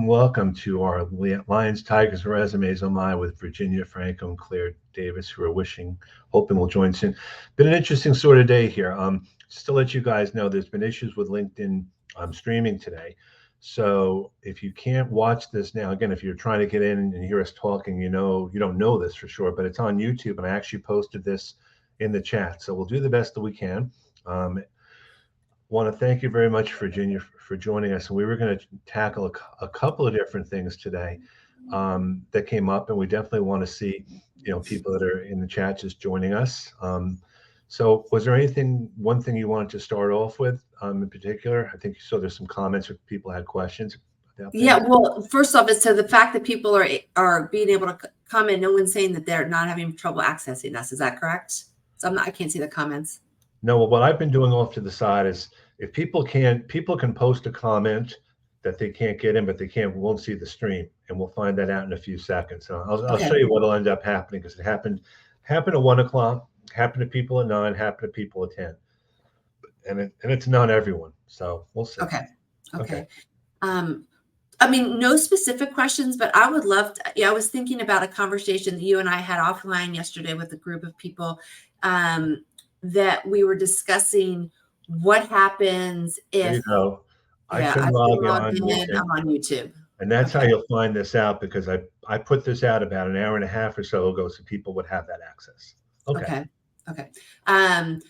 welcome to our Lions, Tigers, and Resumes Online with Virginia, Franco, and Claire Davis, who are hoping will join soon. Been an interesting sort of day here. Just to let you guys know, there's been issues with LinkedIn streaming today. So if you can't watch this now, again, if you're trying to get in and hear us talking, you don't know this for sure, but it's on YouTube, and I actually posted this in the chat. So we'll do the best that we can. Want to thank you very much, Virginia, for joining us. And we were going to tackle a couple of different things today that came up, and we definitely want to see, people that are in the chat just joining us. So was there one thing you wanted to start off with in particular? I think you saw there's some comments or people had questions about that. Yeah, well, first off, it's so the fact that people are being able to comment. No one's saying that they're not having trouble accessing us. Is that correct? So I can't see the comments. No, well, what I've been doing off to the side is if people can post a comment that they can't get in, but won't see the stream, and we'll find that out in a few seconds. So I'll show you what'll end up happening, because it happened at 1 o'clock, happened to people at 9, happened to people at 10, and it's not everyone. So we'll see. Okay. I mean, no specific questions, but I would love to. I was thinking about a conversation that you and I had offline yesterday with a group of people. That we were discussing what happens if there you go. I can log in. I'm on YouTube. And that's how you'll find this out, because I put this out about an hour and a half or so ago, so people would have that access. Okay.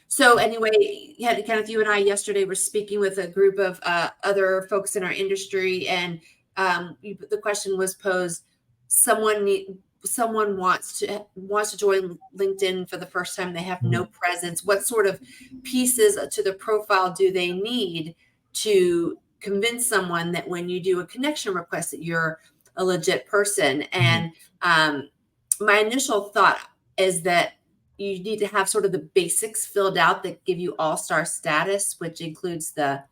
So anyway, Kenneth, you and I yesterday were speaking with a group of other folks in our industry, and the question was posed: someone wants to join LinkedIn for the first time. They have no presence. What sort of pieces to the profile do they need to convince someone that when you do a connection request that you're a legit person? And my initial thought is that you need to have sort of the basics filled out that give you all-star status, which includes the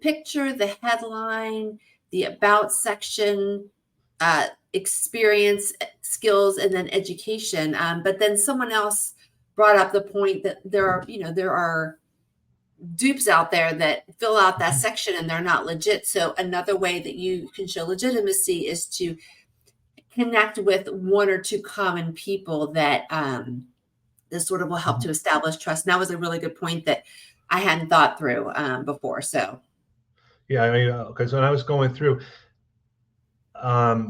picture, the headline, the about section, experience, skills, and then education. But then someone else brought up the point that there are dupes out there that fill out that section and they're not legit. So another way that you can show legitimacy is to connect with one or two common people that this sort of will help to establish trust. And that was a really good point that I hadn't thought through before. So yeah, I mean, because when I was going through,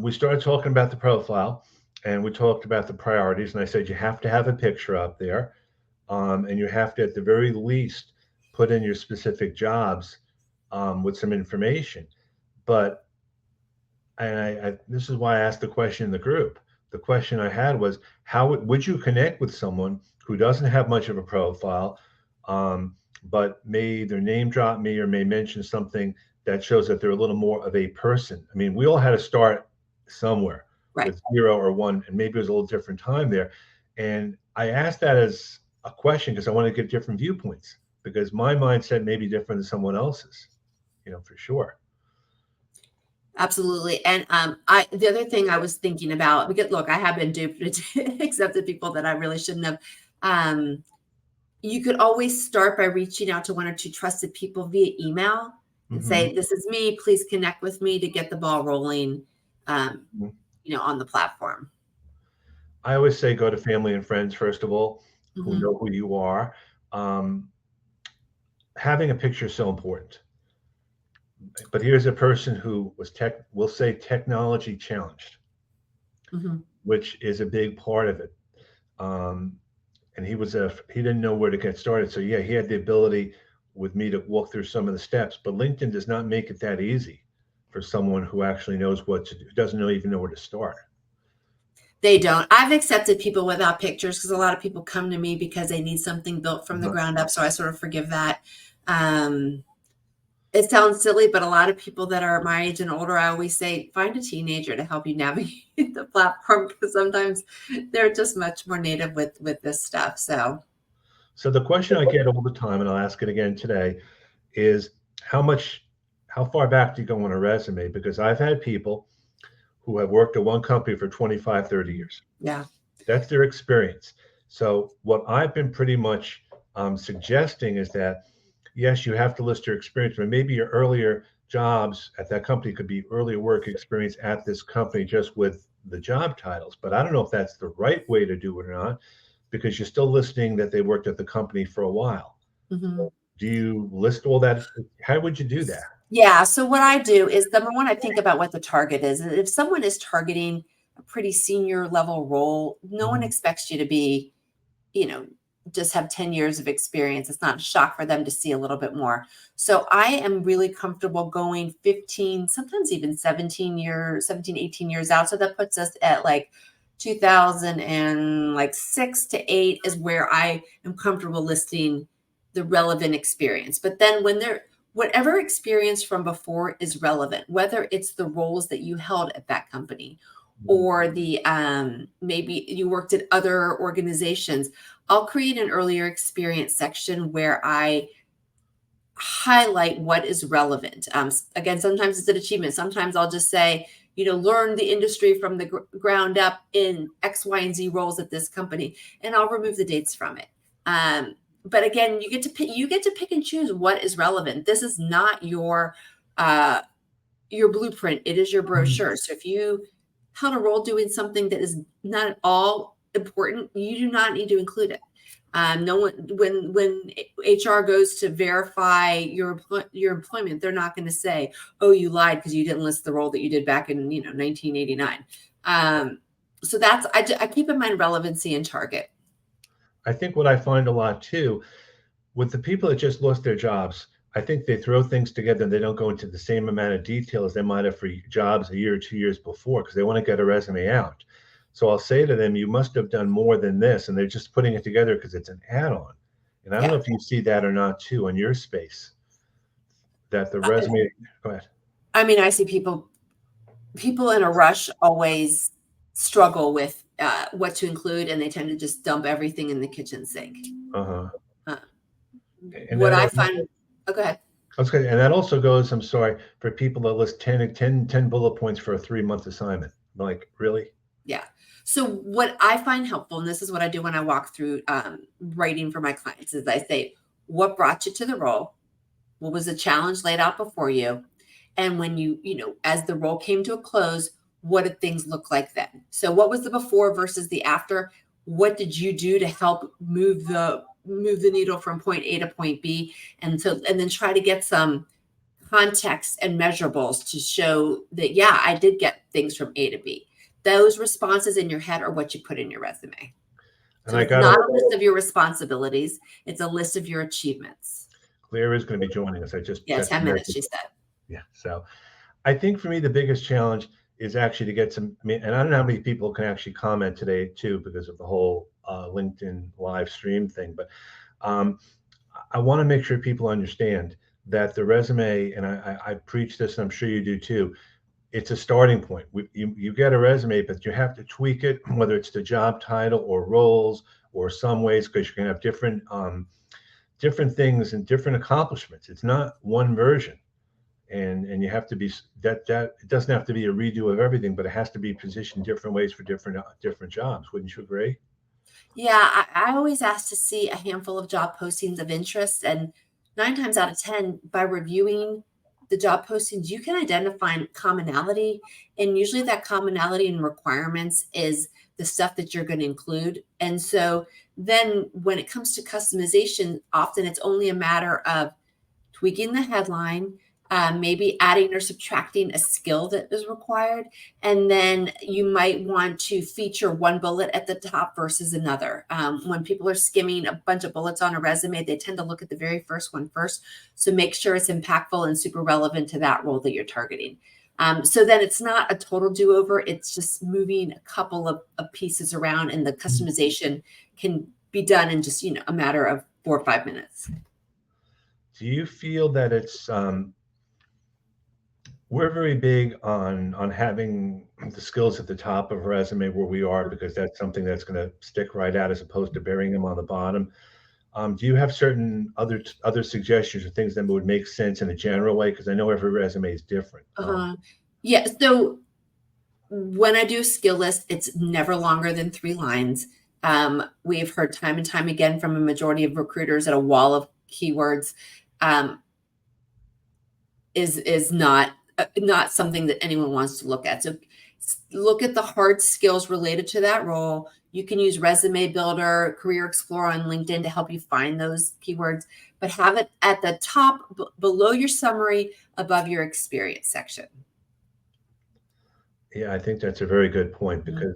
we started talking about the profile, and we talked about the priorities, and I said you have to have a picture up there, and you have to, at the very least, put in your specific jobs with some information. But this is why I asked the question in the group. The question I had was, how would you connect with someone who doesn't have much of a profile, but may either name drop me or may mention something that shows that they're a little more of a person? I mean, we all had to start somewhere, right, with 0 or 1, and maybe it was a little different time there. And I asked that as a question because I want to get different viewpoints, because my mindset may be different than someone else's, for sure. Absolutely. And the other thing I was thinking about, because look, I have been duped, accepted people that I really shouldn't have. You could always start by reaching out to 1 or 2 trusted people via email and say, this is me, please connect with me, to get the ball rolling, on the platform. I always say go to family and friends, first of all, who know who you are. Having a picture is so important. But here's a person who was we'll say technology challenged, which is a big part of it. And he didn't know where to get started. So yeah, he had the ability with me to walk through some of the steps, but LinkedIn does not make it that easy for someone who actually knows what to do, doesn't even know where to start. They don't. I've accepted people without pictures because a lot of people come to me because they need something built from the ground up. So I sort of forgive that. It sounds silly, but a lot of people that are my age and older, I always say, find a teenager to help you navigate the platform, because sometimes they're just much more native with this stuff. So the question I get all the time, and I'll ask it again today, is how far back do you go on a resume? Because I've had people who have worked at one company for 25, 30 years. Yeah. That's their experience. So what I've been pretty much suggesting is that, yes, you have to list your experience, but maybe your earlier jobs at that company could be early work experience at this company just with the job titles. But I don't know if that's the right way to do it or not, because you're still listing that they worked at the company for a while. Mm-hmm. Do you list all that? How would you do that? Yeah. So what I do is, number one, I think about what the target is. And if someone is targeting a pretty senior level role, no one expects you to be, just have 10 years of experience. It's not a shock for them to see a little bit more. So I am really comfortable going 15, sometimes even 18 years out. So that puts us at like 2006 to 8 is where I am comfortable listing the relevant experience. But then whatever experience from before is relevant, whether it's the roles that you held at that company or the maybe you worked at other organizations, I'll create an earlier experience section where I highlight what is relevant. Again, sometimes it's an achievement. Sometimes I'll just say, learn the industry from the ground up in X, Y, and Z roles at this company, and I'll remove the dates from it. But again, you get to pick and choose what is relevant. This is not your blueprint. It is your brochure. So if you held a role doing something that is not at all important, you do not need to include it. No one, when HR goes to verify your employment, they're not going to say, "Oh, you lied because you didn't list the role that you did back in 1989." So I keep in mind relevancy and target. I think what I find a lot too with the people that just lost their jobs, I think they throw things together and they don't go into the same amount of detail as they might have for jobs a year or 2 years before because they want to get a resume out. So I'll say to them, you must have done more than this. And they're just putting it together because it's an add-on. And I don't know if you see that or not too on your space, that the resume, go ahead. I mean, I see people in a rush always struggle with what to include, and they tend to just dump everything in the kitchen sink. Uh-huh. What I find, go ahead. Okay, and that also goes, I'm sorry, for people that list 10 bullet points for a 3-month assignment. Like, really? Yeah. So what I find helpful, and this is what I do when I walk through writing for my clients, is I say, what brought you to the role? What was the challenge laid out before you? And when as the role came to a close, what did things look like then? So what was the before versus the after? What did you do to help move the needle from point A to point B? And then try to get some context and measurables to show that, yeah, I did get things from A to B. Those responses in your head are what you put in your resume. So it's not a list of your responsibilities. It's a list of your achievements. Claire is going to be joining us. 10 minutes, she said. Yeah. So I think for me, the biggest challenge is actually to get some, and I don't know how many people can actually comment today too, because of the whole LinkedIn live stream thing, but I want to make sure people understand that the resume, and I preach this, and I'm sure you do too, it's a starting point. You get a resume, but you have to tweak it, whether it's the job title or roles or some ways, because you're going to have different things and different accomplishments. It's not one version. And you have to be that it doesn't have to be a redo of everything, but it has to be positioned different ways for different jobs. Wouldn't you agree? Yeah, I always ask to see a handful of job postings of interest, and 9 times out of 10, by reviewing the job postings, you can identify commonality, and usually that commonality in requirements is the stuff that you're going to include. And so then when it comes to customization, often it's only a matter of tweaking the headline, maybe adding or subtracting a skill that is required. And then you might want to feature one bullet at the top versus another. When people are skimming a bunch of bullets on a resume, they tend to look at the very first one first. So make sure it's impactful and super relevant to that role that you're targeting. So then it's not a total do-over. It's just moving a couple of pieces around, and the customization can be done in just, a matter of 4 or 5 minutes. Do you feel that it's we're very big on having the skills at the top of a resume where we are, because that's something that's going to stick right out as opposed to burying them on the bottom. Do you have certain other suggestions or things that would make sense in a general way? Because I know every resume is different. Yeah. So when I do a skill list, it's never longer than 3 lines. We've heard time and time again from a majority of recruiters at a wall of keywords. is not something that anyone wants to look at. So look at the hard skills related to that role. You can use Resume Builder, Career Explorer on LinkedIn to help you find those keywords, but have it at the top below your summary, above your experience section. Yeah, I think that's a very good point because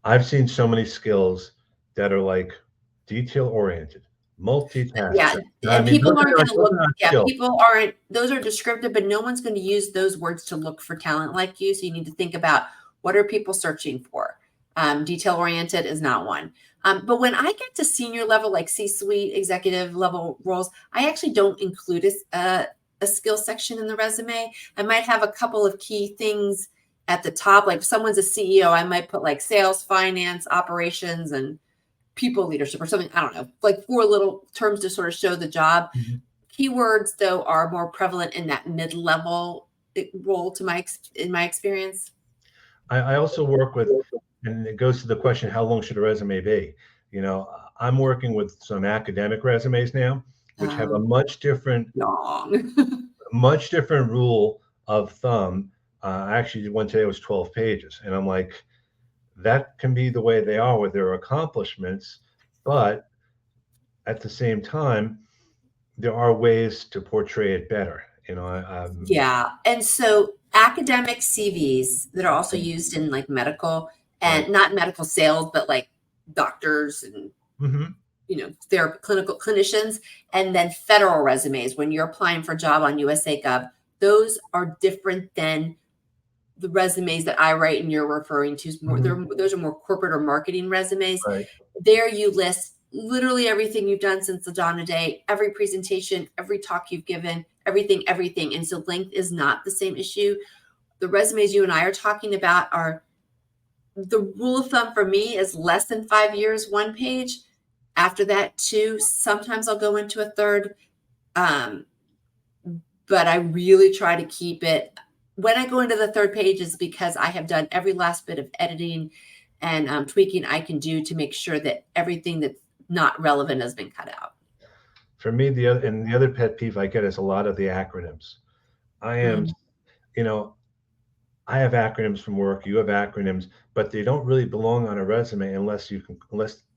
I've seen so many skills that are like detail oriented, Yeah, multitasking. I and mean, people aren't going to those look. are not Yeah, skills. people aren't. Those are descriptive, but no one's going to use those words to look for talent like you. So you need to think about, what are people searching for. Detail oriented is not one. But when I get to senior level, like C-suite executive level roles, I actually don't include a skill section in the resume. I might have a couple of key things at the top. Like if someone's a CEO, I might put like sales, finance, operations, and people leadership or something. I don't know, like 4 little terms to sort of show the job. Keywords, though, are more prevalent in that mid-level role in my experience. I also work with, and it goes to the question, how long should a resume be? You know, I'm working with some academic resumes now, which have a Long. much different rule of thumb. I actually did one today, was 12 pages. And I'm like, that can be the way they are with their accomplishments. But at the same time, there are ways to portray it better. You know, Yeah. And so academic CVs that are also used in like medical, right. and not medical sales, but like doctors and Mm-hmm. they're clinical clinicians, and then federal resumes when you're applying for a job on USA Gov, those are different than the resumes that I write and you're referring to. Those are more corporate or marketing resumes. Right. There you list literally everything you've done since the dawn of day, every presentation, every talk you've given, everything. And so length is not the same issue. The resumes you and I are talking about are, the rule of thumb for me is less than 5 years, one page. After that, 2. Sometimes I'll go into a third. But I really try to keep it. When I go into the third page is because I have done every last bit of editing and tweaking I can do to make sure that everything that's not relevant has been cut out. For me, the other pet peeve I get is a lot of the acronyms. I am, you know, I have acronyms from work, you have acronyms, but they don't really belong on a resume unless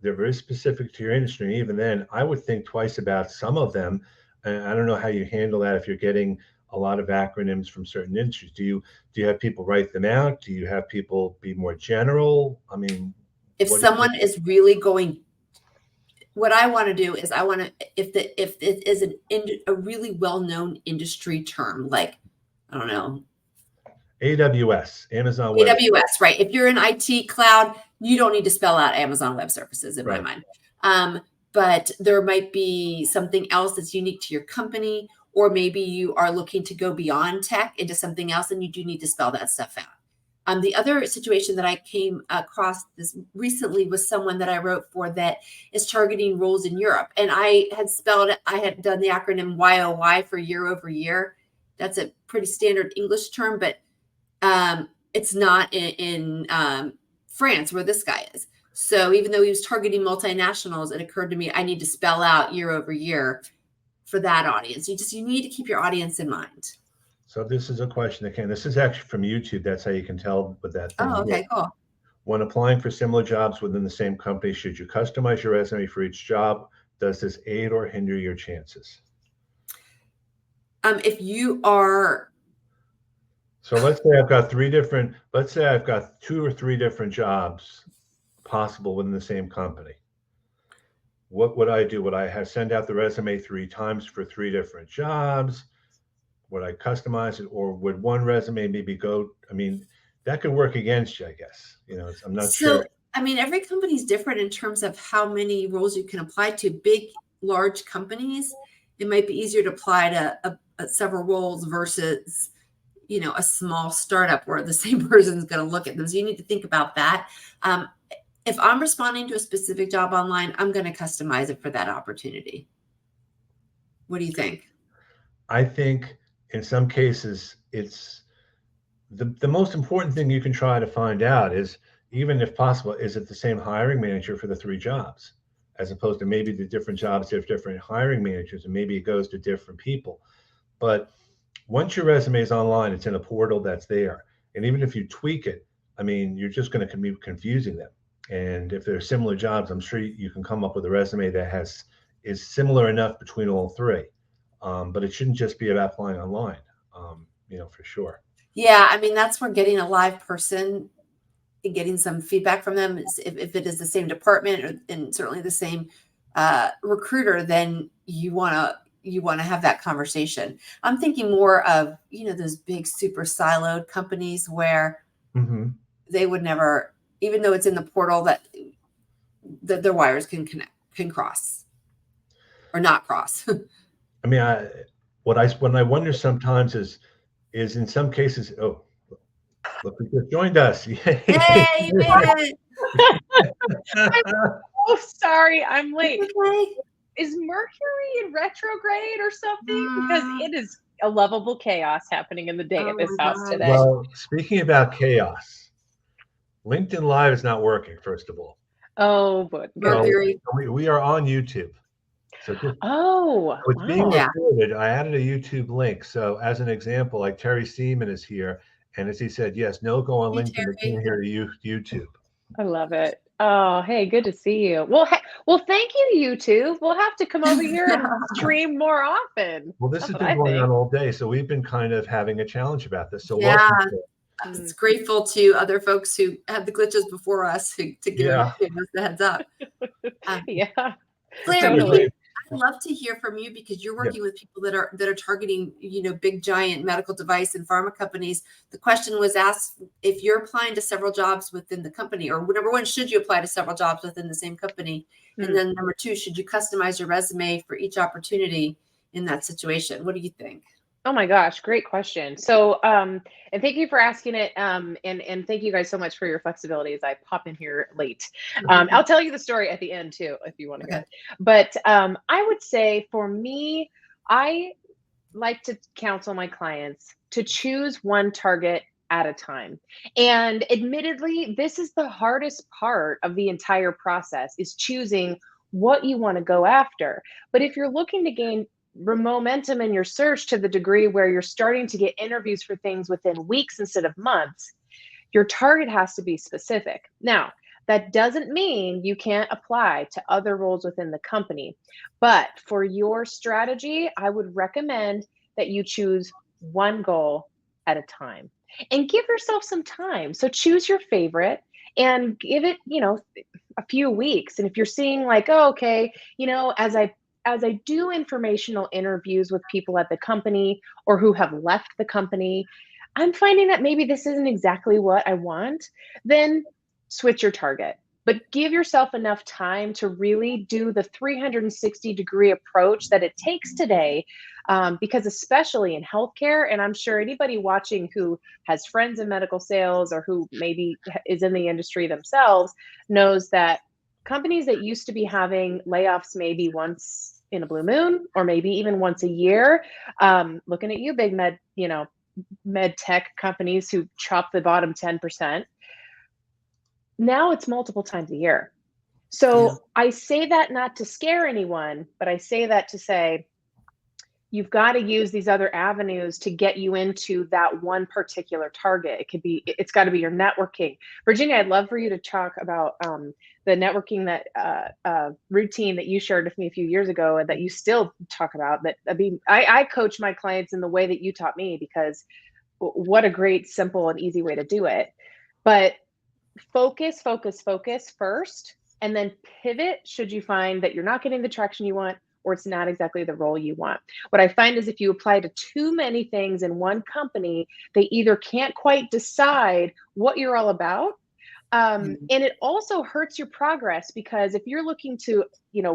they're very specific to your industry. And even then, I would think twice about some of them. And I don't know how you handle that if you're getting a lot of acronyms from certain industries. Do you have people write them out? Do you have people be more general? I mean, If someone is really going, what I want to do is I want to, if it is a really well-known industry term, like, I don't know, AWS, Amazon Web. AWS, right? If you're in IT cloud, you don't need to spell out Amazon Web Services in my mind. But there might be something else that's unique to your company, or maybe you are looking to go beyond tech into something else, and you do need to spell that stuff out. The other situation that I came across this recently was someone that I wrote for that is targeting roles in Europe. And I had done the acronym YOY for year over year. That's a pretty standard English term, but it's not in France where this guy is. So even though he was targeting multinationals, it occurred to me I need to spell out year over year for that audience. You need to keep your audience in mind. So this is a question that this is actually from YouTube. That's how you can tell with that thing. Oh, okay, cool. When applying for similar jobs within the same company, should you customize your resume for each job? Does this aid or hinder your chances? If you are, so let's say I've got 2 or 3 different jobs possible within the same company. What would I do? Would I send out the resume 3 times for 3 different jobs? Would I customize it, or would one resume maybe go? I mean, that could work against you, I guess. I'm not sure. I mean, every company is different in terms of how many roles you can apply to. Big, large companies, it might be easier to apply to several roles versus, a small startup where the same person is going to look at them. So you need to think about that. If I'm responding to a specific job online, I'm going to customize it for that opportunity. What do you think? I think in some cases, it's the most important thing you can try to find out is, even if possible, is it the same hiring manager for the 3 jobs, as opposed to maybe the different jobs have different hiring managers and maybe it goes to different people. But once your resume is online, it's in a portal that's there. And even if you tweak it, I mean, you're just going to be confusing them. And if there are similar jobs, I'm sure you can come up with a resume that is similar enough between all three. But it shouldn't just be about applying online, for sure. Yeah, I mean, that's where getting a live person and getting some feedback from them is if it is the same department and certainly the same recruiter, then you want to have that conversation. I'm thinking more of, those big super siloed companies where they would never, even though it's in the portal, that their wires can cross or not cross. I mean, what I wonder sometimes is in some cases, oh, look who just joined us. Hey, you made it. Oh, sorry, I'm late. Okay. Is Mercury in retrograde or something? Because it is a lovable chaos happening in the day at this house today. Well, speaking about chaos, LinkedIn Live is not working, first of all. Oh, but Mercury. So we are on YouTube. So it's wow. being recorded. I added a YouTube link. So as an example, like Terry Seaman is here, and as he said, yes, no, go on LinkedIn, but come here to YouTube. I love it. Oh, hey, good to see you. Well, thank you, YouTube. We'll have to come over here and stream more often. Well, this has been going on all day, so we've been kind of having a challenge about this. So it's grateful to other folks who had the glitches before us to give us the heads up. Claire, I'd love to hear from you because you're working with people that are targeting, big giant medical device and pharma companies. The question was asked, if you're applying to several jobs within the company, or number one, should you apply to several jobs within the same company? And then number two, should you customize your resume for each opportunity in that situation? What do you think? Oh my gosh, great question. So, and thank you for asking it. And thank you guys so much for your flexibility as I pop in here late. I'll tell you the story at the end too, if you want to go. But I would say for me, I like to counsel my clients to choose one target at a time. And admittedly, this is the hardest part of the entire process, is choosing what you want to go after. But if you're looking to gain momentum in your search to the degree where you're starting to get interviews for things within weeks instead of months, your target has to be specific. Now, that doesn't mean you can't apply to other roles within the company, but for your strategy, I would recommend that you choose one goal at a time and give yourself some time. So choose your favorite and give it, a few weeks. And if you're seeing like, oh, okay, as I do informational interviews with people at the company or who have left the company, I'm finding that maybe this isn't exactly what I want, then switch your target. But give yourself enough time to really do the 360-degree approach that it takes today, because especially in healthcare, and I'm sure anybody watching who has friends in medical sales or who maybe is in the industry themselves knows that companies that used to be having layoffs maybe once in a blue moon or maybe even once a year, looking at you, big med tech companies who chop the bottom 10%, now it's multiple times a year. So I say that not to scare anyone, but I say that to say, you've got to use these other avenues to get you into that one particular target. It's got to be your networking. Virginia, I'd love for you to talk about the networking that routine that you shared with me a few years ago and that you still talk about. I coach my clients in the way that you taught me, because what a great, simple and easy way to do it. But focus first, and then pivot should you find that you're not getting the traction you want, or it's not exactly the role you want. What I find is if you apply to too many things in one company, they either can't quite decide what you're all about, and it also hurts your progress, because if you're looking to,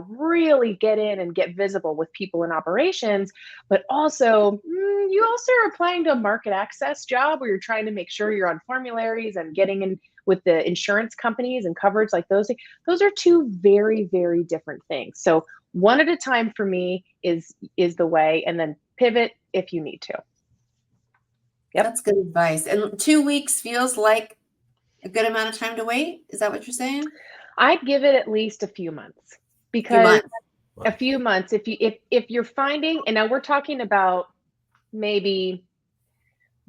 really get in and get visible with people in operations, but also you also are applying to a market access job where you're trying to make sure you're on formularies and getting in with the insurance companies and coverage like those are two very, very different things. So one at a time for me is the way, and then pivot if you need to. Yep. That's good advice. And 2 weeks feels like a good amount of time to wait. Is that what you're saying? I'd give it at least a few months, because a few months, if you're finding, and now we're talking about maybe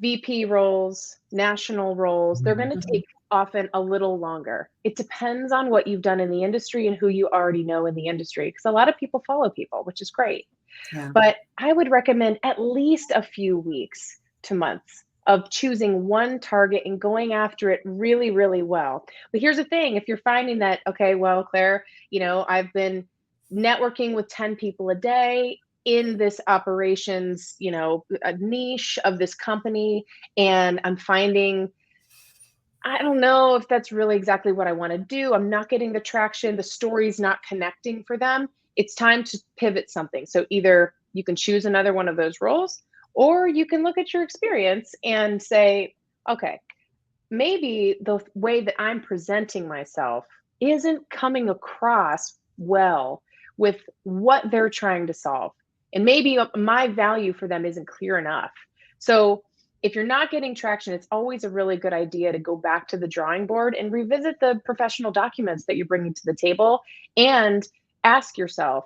VP roles, national roles, they're going to take often a little longer. It depends on what you've done in the industry and who you already know in the industry, because a lot of people follow people, which is great. Yeah. But I would recommend at least a few weeks to months of choosing one target and going after it really, really well. But here's the thing, if you're finding that, okay, well, Claire, I've been networking with 10 people a day in this operations, a niche of this company, and I'm finding, I don't know if that's really exactly what I want to do. I'm not getting the traction. The story's not connecting for them. It's time to pivot something. So either you can choose another one of those roles, or you can look at your experience and say, okay, maybe the way that I'm presenting myself isn't coming across well with what they're trying to solve. And maybe my value for them isn't clear enough. So if you're not getting traction, it's always a really good idea to go back to the drawing board and revisit the professional documents that you're bringing to the table and ask yourself,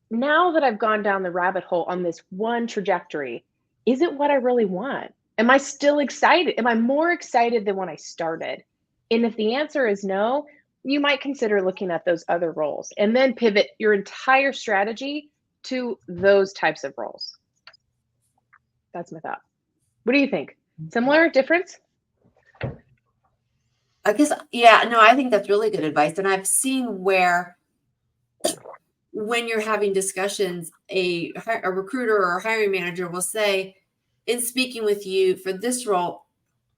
now that I've gone down the rabbit hole on this one trajectory, is it what I really want? Am I still excited? Am I more excited than when I started? And if the answer is no, you might consider looking at those other roles and then pivot your entire strategy to those types of roles. That's my thought. What do you think? Similar, difference? I guess, yeah, no, I think that's really good advice. And I've seen where when you're having discussions, a recruiter or a hiring manager will say, in speaking with you for this role,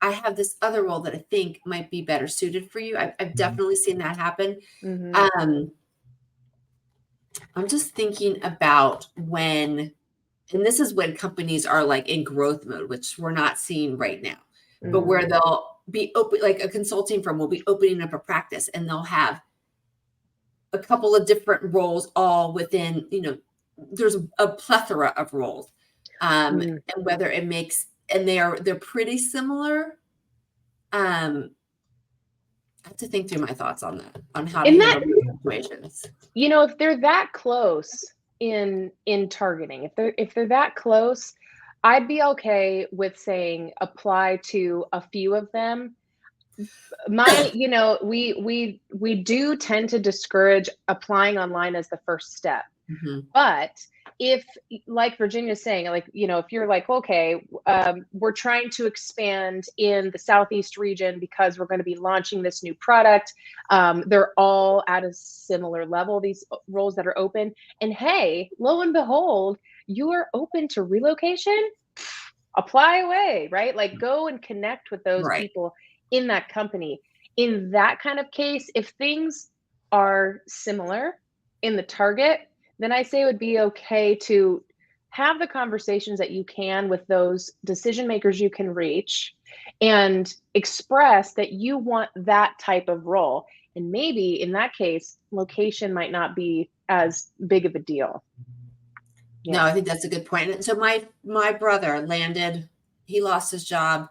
I have this other role that I think might be better suited for you. I've definitely seen that happen. I'm just thinking about when, and this is when companies are like in growth mode, which we're not seeing right now, but where they'll be open, like a consulting firm will be opening up a practice and they'll have a couple of different roles all within, there's a plethora of roles. And whether it makes, and they're pretty similar. I have to think through my thoughts on that, on how to handle these situations. If they're that close in targeting, if they're that close, I'd be okay with saying apply to a few of them. We do tend to discourage applying online as the first step. But if, like Virginia's saying, if you're like, okay, we're trying to expand in the Southeast region because we're going to be launching this new product. They're all at a similar level, these roles that are open. And hey, lo and behold, you are open to relocation, apply away, right? Like go and connect with those people in that company. In that kind of case, if things are similar in the target, then I say it would be okay to have the conversations that you can with those decision makers you can reach and express that you want that type of role. And maybe in that case, location might not be as big of a deal. Yeah. No, I think that's a good point. And so my brother he lost his job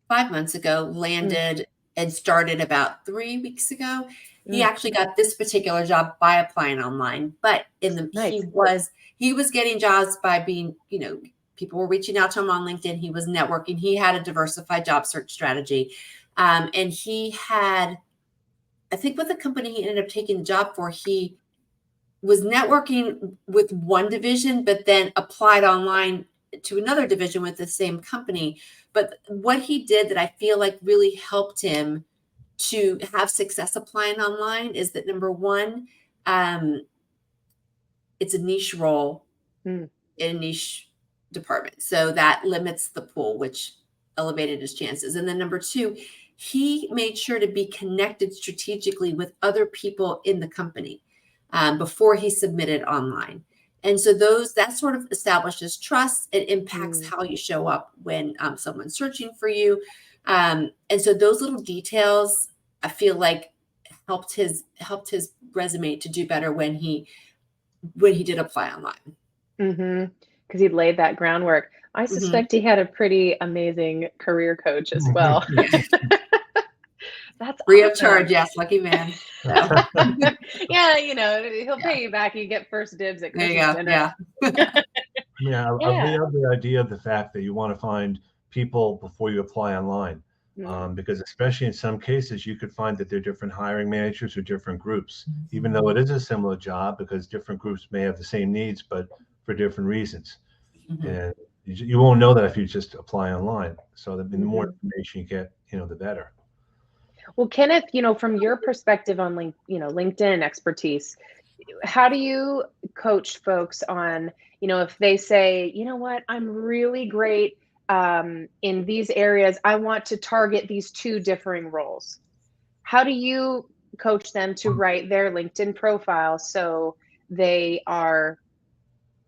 5 months ago, landed and started about 3 weeks ago. He actually got this particular job by applying online, but he was getting jobs by being, people were reaching out to him on LinkedIn. He was networking. He had a diversified job search strategy. And he had, I think with the company he ended up taking the job for, he was networking with one division, but then applied online to another division with the same company. But what he did that I feel like really helped him to have success applying online is that, number one, it's a niche role in a niche department. So that limits the pool, which elevated his chances. And then number two, he made sure to be connected strategically with other people in the company before he submitted online. And so that sort of establishes trust. It impacts how you show up when someone's searching for you. And so those little details, I feel like helped his resume to do better when he did apply online. Because he laid that groundwork. I suspect he had a pretty amazing career coach as well. That's free of charge. Yes, lucky man. So. Yeah, he'll pay you back. You get first dibs at Christmas dinner. Yeah. I mean, I Yeah. love the idea of the fact that you want to find people before you apply online, because especially in some cases, you could find that there are different hiring managers or different groups, even though it is a similar job, because different groups may have the same needs, but for different reasons. And you won't know that if you just apply online. So the more information you get, the better. Well, Kenneth, from your perspective on LinkedIn expertise, how do you coach folks on, if they say, you know what, I'm really great in these areas, I want to target these two differing roles. How do you coach them to write their LinkedIn profile so they are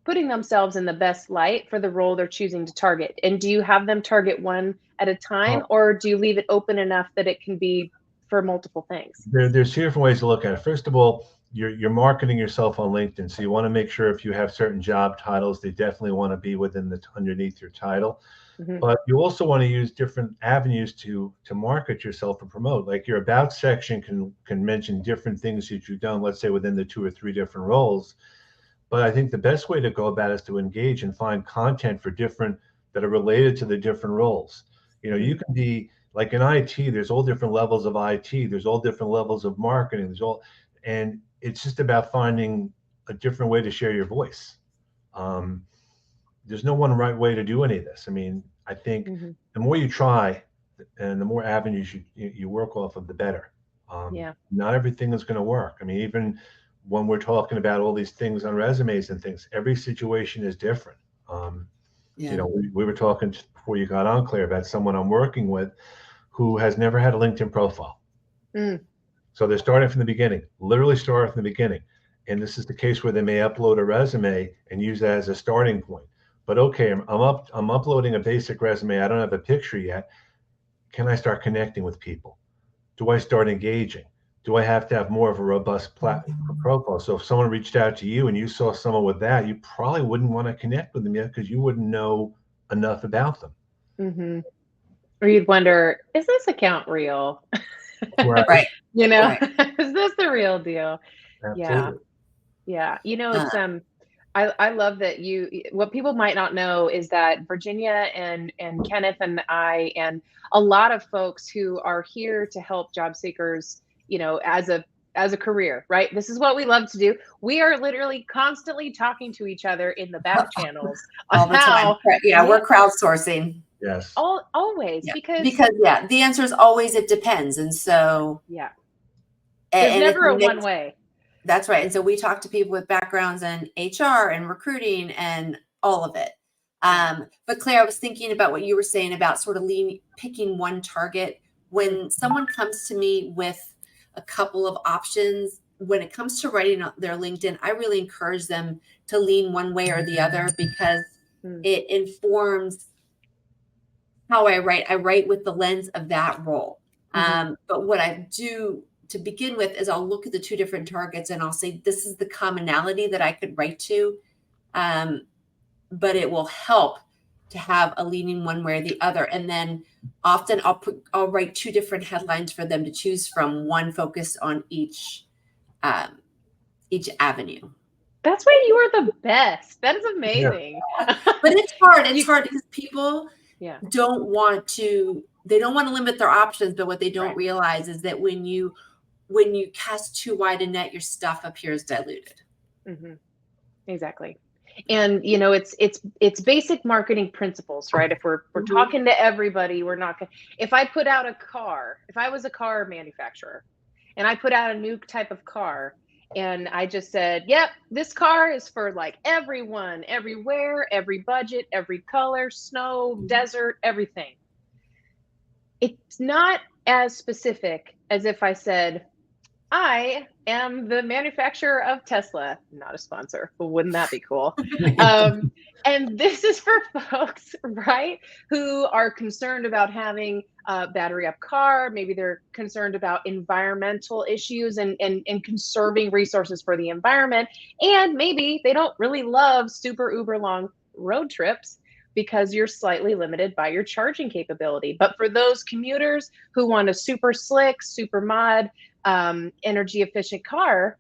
putting themselves in the best light for the role they're choosing to target? And do you have them target one at a time, or do you leave it open enough that it can be for multiple things? There's two different ways to look at it. First of all, you're marketing yourself on LinkedIn, so you want to make sure if you have certain job titles, they definitely want to be underneath your title. But you also want to use different avenues to market yourself and promote. Like your about section can mention different things that you've done, let's say within the 2 or 3 different roles. But I think the best way to go about it is to engage and find content for different that are related to the different roles. You can be like in IT, there's all different levels of IT, there's all different levels of marketing, and it's just about finding a different way to share your voice. There's no one right way to do any of this. I mean, I think the more you try and the more avenues you work off of, the better. Not everything is going to work. I mean, even when we're talking about all these things on resumes and things, every situation is different. We were talking before you got on, Claire, about someone I'm working with who has never had a LinkedIn profile. So they're starting from the beginning, literally starting from the beginning. And this is the case where they may upload a resume and use that as a starting point. But okay, I'm uploading a basic resume. I don't have a picture yet. Can I start connecting with people? Do I start engaging? Do I have to have more of a robust profile? So if someone reached out to you and you saw someone with that, you probably wouldn't want to connect with them yet because you wouldn't know enough about them. Or you'd wonder, is this account real? Right. Is this the real deal? Absolutely. Yeah. It's I love that what people might not know is that Virginia and Kenneth and I and a lot of folks who are here to help job seekers, as a career, right? This is what we love to do. We are literally constantly talking to each other in the back channels all the time. We're crowdsourcing. Yes. Always. Because the answer is always it depends. And so there's never a one way. That's right. And so we talk to people with backgrounds in HR and recruiting and all of it. But Claire, I was thinking about what you were saying about sort of picking one target. When someone comes to me with a couple of options, when it comes to writing their LinkedIn, I really encourage them to lean one way or the other because it informs how I write. I write with the lens of that role. But what I do to begin with is I'll look at the two different targets and I'll say, this is the commonality that I could write to. But it will help to have a leaning one way or the other. And then often I'll write two different headlines for them to choose from, one focused on each avenue. That's why you are the best. That is amazing. But it's hard. It's hard because people don't want to limit their options. But what they don't realize is that when you cast too wide a net, your stuff appears diluted. Exactly. And it's basic marketing principles, right? If we're talking to everybody, we're not gonna, if I was a car manufacturer and I put out a new type of car and I just said, yep, this car is for like everyone, everywhere, every budget, every color, snow, desert, everything. It's not as specific as if I said, I am the manufacturer of Tesla, not a sponsor, but wouldn't that be cool? And this is for folks, right, who are concerned about having a battery up car. Maybe they're concerned about environmental issues and conserving resources for the environment. And maybe they don't really love super uber long road trips because you're slightly limited by your charging capability. But for those commuters who want a super slick, super mod, energy efficient car,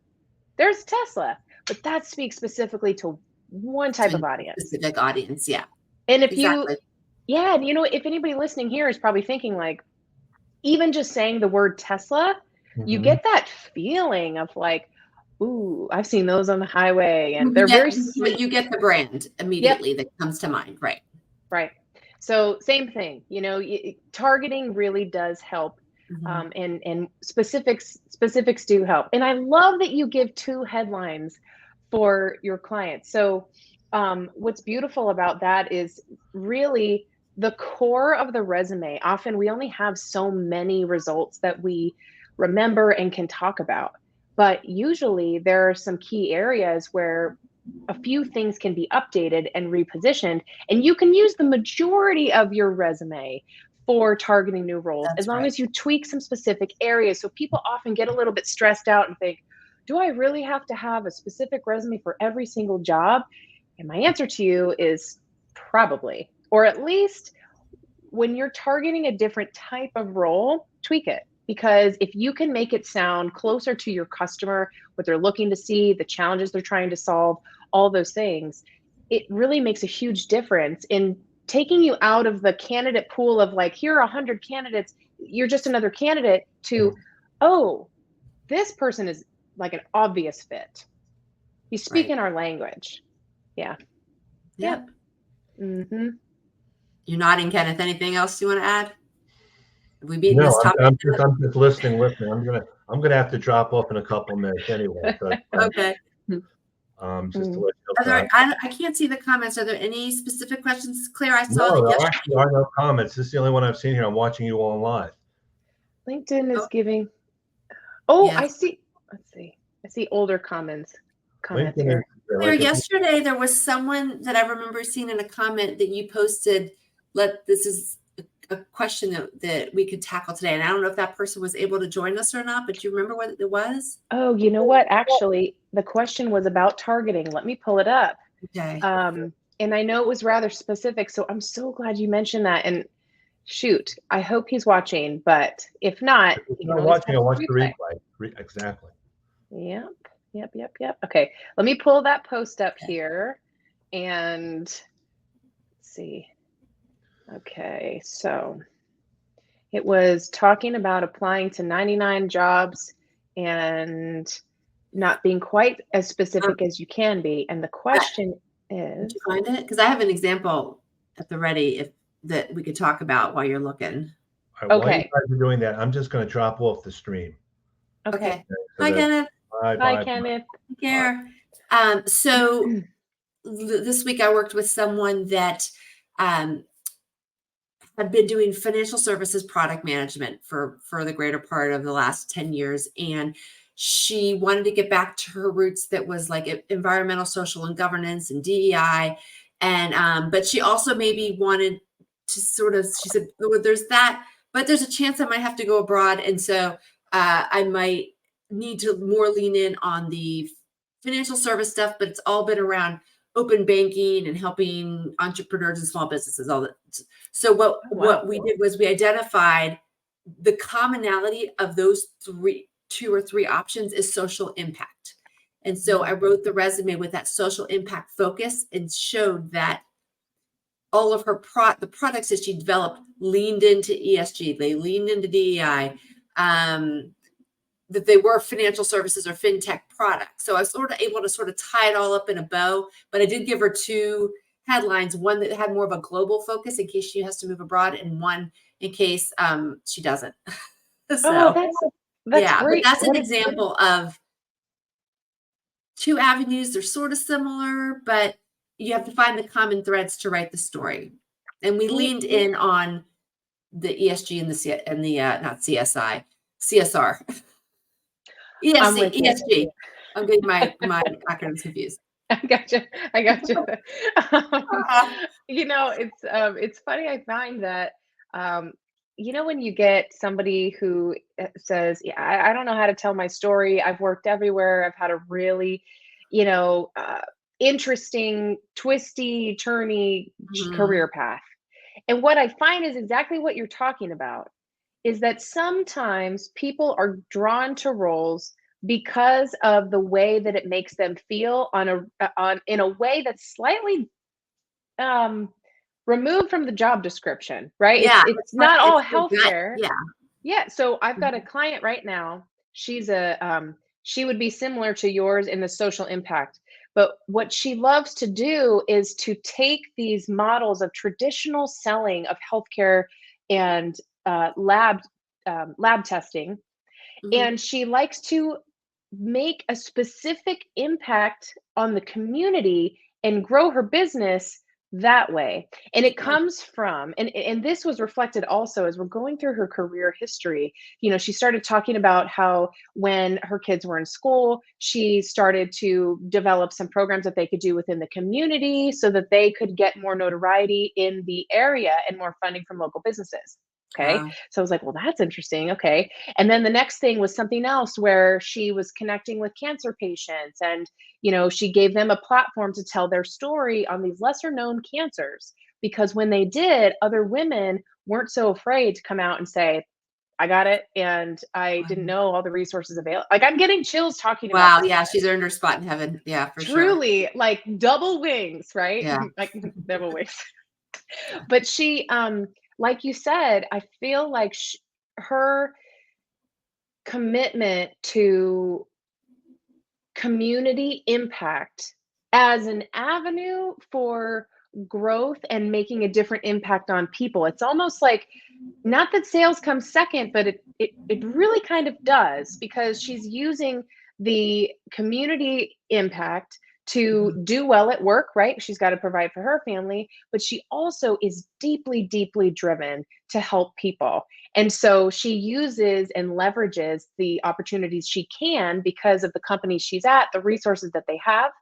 there's Tesla. But that speaks specifically to one type of To a audience. specific audience. Yeah, And if exactly. and if anybody listening here is probably thinking like, even just saying the word Tesla, you Mhm. get that feeling of like, ooh, I've seen those on the highway, and they're You very get, sleek. you get the brand Yep. immediately that comes to mind, right? Right. So same thing, targeting really does help. Mhm. And specifics do help. And I love that you give 2 headlines for your clients. So what's beautiful about that is really the core of the resume. Often we only have so many results that we remember and can talk about. But usually there are some key areas where a few things can be updated and repositioned, and you can use the majority of your resume for targeting new roles as That's long right. as you tweak some specific areas. So people often get a little bit stressed out and think, do I really have to have a specific resume for every single job? And my answer to you is probably, or at least when you're targeting a different type of role, tweak it. Because if you can make it sound closer to your customer, what they're looking to see, the challenges they're trying to solve, all those things, it really makes a huge difference in taking you out of the candidate pool of like, here are 100 candidates, you're just another candidate, to, oh, this person is like an obvious fit. You speak Right. in our language. Yeah. Yep. Mm-hmm. You're nodding, Kenneth. Anything else you want to add? Have we beaten No, this topic? I'm just listening. I'm gonna have to drop off in a couple minutes anyway. So Okay. just to let you Are know. there, I can't see the comments. Are there any specific questions? Claire, I saw No, that there yesterday. actually are no comments. This is the only one I've seen here. I'm watching you all live. LinkedIn is Oh, giving. Oh, I yes. see. Let's see. I see older comments LinkedIn here. is Claire, like yesterday there was someone that I remember seeing in a comment that you posted. This is a question that we could tackle today. And I don't know if that person was able to join us or not, but do you remember what it was? Oh, you know what? Actually, the question was about targeting. Let me pull it up. Okay. And I know it was rather specific, so I'm so glad you mentioned that. And shoot, I hope he's watching, but if not, if you you're can not always watching, catch I the watch the replay. replay. Exactly. Yep. Okay, let me pull that post up here and let's see. Okay, so it was talking about applying to 99 jobs and not being quite as specific as you can be. And the question Did is, you find it? Because I have an example at the ready if that we could talk about while you're looking. All right, while you okay, guys are doing that, I'm just going to drop off the stream. okay. Hi, Kenneth. Bye, Kenneth. Take care. So this week I worked with someone that had been doing financial services product management for the greater part of the last 10 years. And she wanted to get back to her roots that was like environmental, social, and governance and DEI. And but she also maybe wanted to she said, well, there's that, but there's a chance I might have to go abroad. And so I might need to more lean in on the financial service stuff, but it's all been around open banking and helping entrepreneurs and small businesses, all that. So what we did was we identified the commonality of those two or three options is social impact. And so I wrote the resume with that social impact focus and showed that all of her the products that she developed leaned into ESG, they leaned into DEI, that they were financial services or fintech products. So I was sort of able to sort of tie it all up in a bow, but I did give her two headlines, one that had more of a global focus in case she has to move abroad, and one in case she doesn't. So that's yeah, great. but that's an example of two avenues. They're sort of similar, but you have to find the common threads to write the story. And we leaned in on the ESG and the not CSI, CSR. ESG. I'm getting my acronyms confused. I gotcha. It's funny. I find that, when you get somebody who says, yeah, I don't know how to tell my story. I've worked everywhere. I've had a really, interesting, twisty, turny career path. And what I find is exactly what you're talking about, is that sometimes people are drawn to roles because of the way that it makes them feel in a way that's slightly removed from the job description, right? Yeah, It's not all it's the gut. healthcare. Yeah. Yeah, so I've got a client right now. She's she would be similar to yours in the social impact. But what she loves to do is to take these models of traditional selling of healthcare and lab testing, Mhm. and she likes to make a specific impact on the community and grow her business that way. And it Yeah. comes from, and this was reflected also as we're going through her career history. You know, she started talking about how when her kids were in school, she started to develop some programs that they could do within the community so that they could get more notoriety in the area and more funding from local businesses. Okay. Wow. So I was like, well, that's interesting. Okay. And then the next thing was something else where she was connecting with cancer patients, and she gave them a platform to tell their story on these lesser known cancers, because when they did, other women weren't so afraid to come out and say, I got it and I didn't know all the resources available. Like, I'm getting chills talking about Wow. this Yeah, one. she's earned her spot in heaven. Yeah, for sure. Truly, like double wings, right? Yeah. Like double wings. But she like you said, I feel like her commitment to community impact as an avenue for growth and making a different impact on people. It's almost like, not that sales comes second, but it really kind of does, because she's using the community impact to Mhm. do well at work, right? She's got to provide for her family, but she also is deeply, deeply driven to help people. And so she uses and leverages the opportunities she can because of the company she's at, the resources that they have,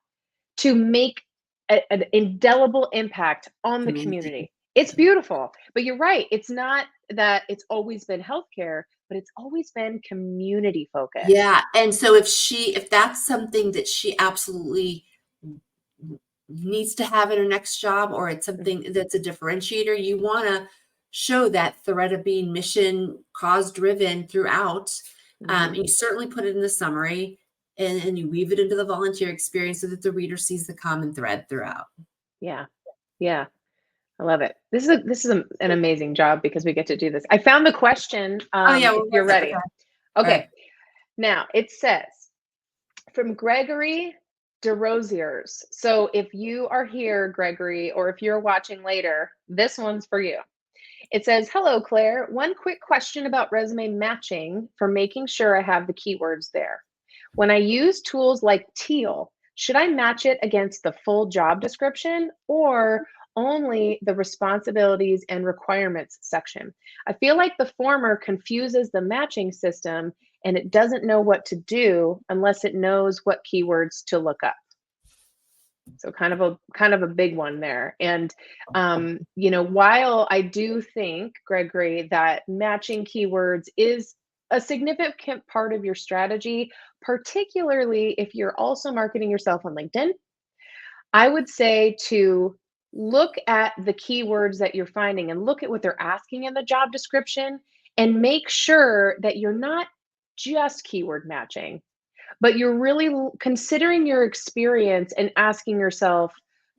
to make an indelible impact on the Community. community. It's beautiful. But you're right. It's not that it's always been healthcare, but it's always been community focused. Yeah. And so if that's something that she absolutely needs to have in her next job, or it's Mhm. something that's a differentiator, you want to show that thread of being mission cause driven throughout. And Mhm. you certainly put it in the summary, and you weave it into the volunteer experience so that the reader sees the common thread throughout. Yeah. Yeah. I love it. An amazing job because we get to do this. I found the question, Oh yeah, if what you're was it? Okay. ready. All right. Okay. Now it says, from Gregory DeRosiers. So if you are here, Gregory, or if you're watching later, this one's for you. It says, hello, Claire. One quick question about resume matching for making sure I have the keywords there. When I use tools like Teal, should I match it against the full job description or only the responsibilities and requirements section? I feel like the former confuses the matching system and it doesn't know what to do unless it knows what keywords to look up. So kind of a big one there. And while I do think, Gregory, that matching keywords is a significant part of your strategy, particularly if you're also marketing yourself on LinkedIn, I would say to look at the keywords that you're finding and look at what they're asking in the job description and make sure that you're not just keyword matching, but you're really considering your experience and asking yourself,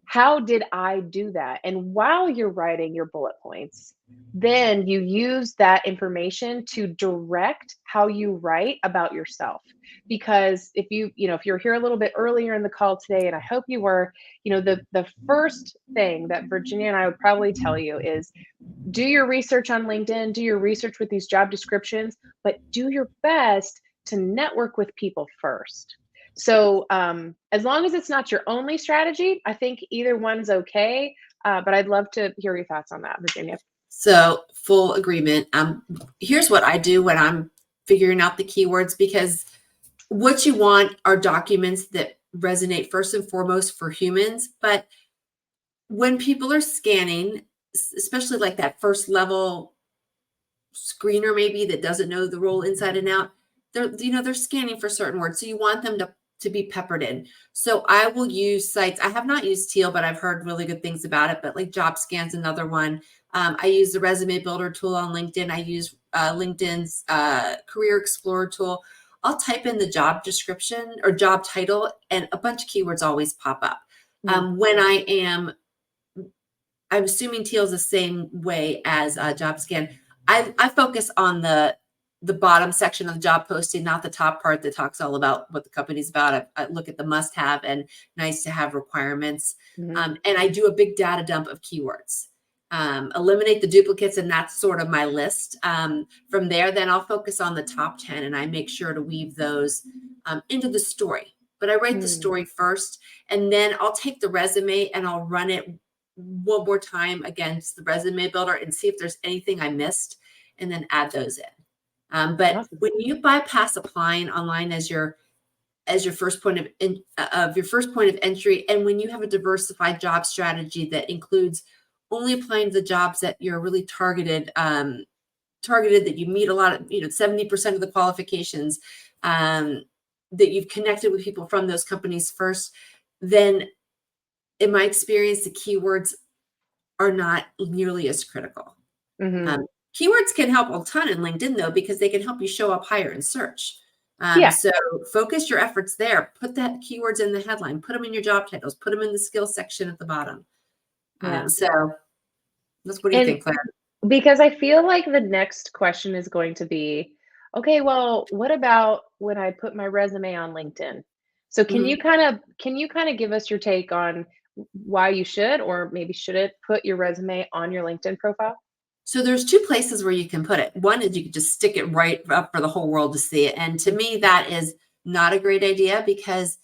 how did I do that? And while you're writing your bullet points, then you use that information to direct how you write about yourself. Because if you're here a little bit earlier in the call today, and I hope you were, the first thing that Virginia and I would probably tell you is, do your research on LinkedIn, do your research with these job descriptions, but do your best to network with people first. So as long as it's not your only strategy, I think either one's okay. But I'd love to hear your thoughts on that, Virginia. So full agreement. Here's what I do when I'm figuring out the keywords, because what you want are documents that resonate first and foremost for humans. But when people are scanning, especially like that first level screener maybe that doesn't know the role inside and out, they're scanning for certain words. So you want them to be peppered in. So I will use sites. I have not used Teal, but I've heard really good things about it. But like JobScan's another one. I use the Resume Builder tool on LinkedIn. I use LinkedIn's Career Explorer tool. I'll type in the job description or job title, and a bunch of keywords always pop up. When I'm assuming Teal's the same way as JobScan. I focus on the bottom section of the job posting, not the top part that talks all about what the company's about. I look at the must-have and nice-to-have requirements, and I do a big data dump of keywords. Eliminate the duplicates, and that's sort of my list. From there, then I'll focus on the top 10, and I make sure to weave those into the story. But I write the story first, and then I'll take the resume and I'll run it one more time against the resume builder and see if there's anything I missed, and then add those in. But Awesome. when you bypass applying online as your first point of entry, and when you have a diversified job strategy that includes only applying to the jobs that you're really targeted, that you meet a lot of, 70% of the qualifications, that you've connected with people from those companies first, then in my experience, the keywords are not nearly as critical. Keywords can help a ton in LinkedIn, though, because they can help you show up higher in search. So focus your efforts there. Put that keywords in the headline. Put them in your job titles. Put them in the skills section at the bottom. So that's, what do you think, Claire? Because I feel like the next question is going to be, okay, well, what about when I put my resume on LinkedIn? So can you kind of give us your take on why you should, or maybe shouldn't, put your resume on your LinkedIn profile? So there's two places where you can put it. One is you can just stick it right up for the whole world to see it. And to me, that is not a great idea, because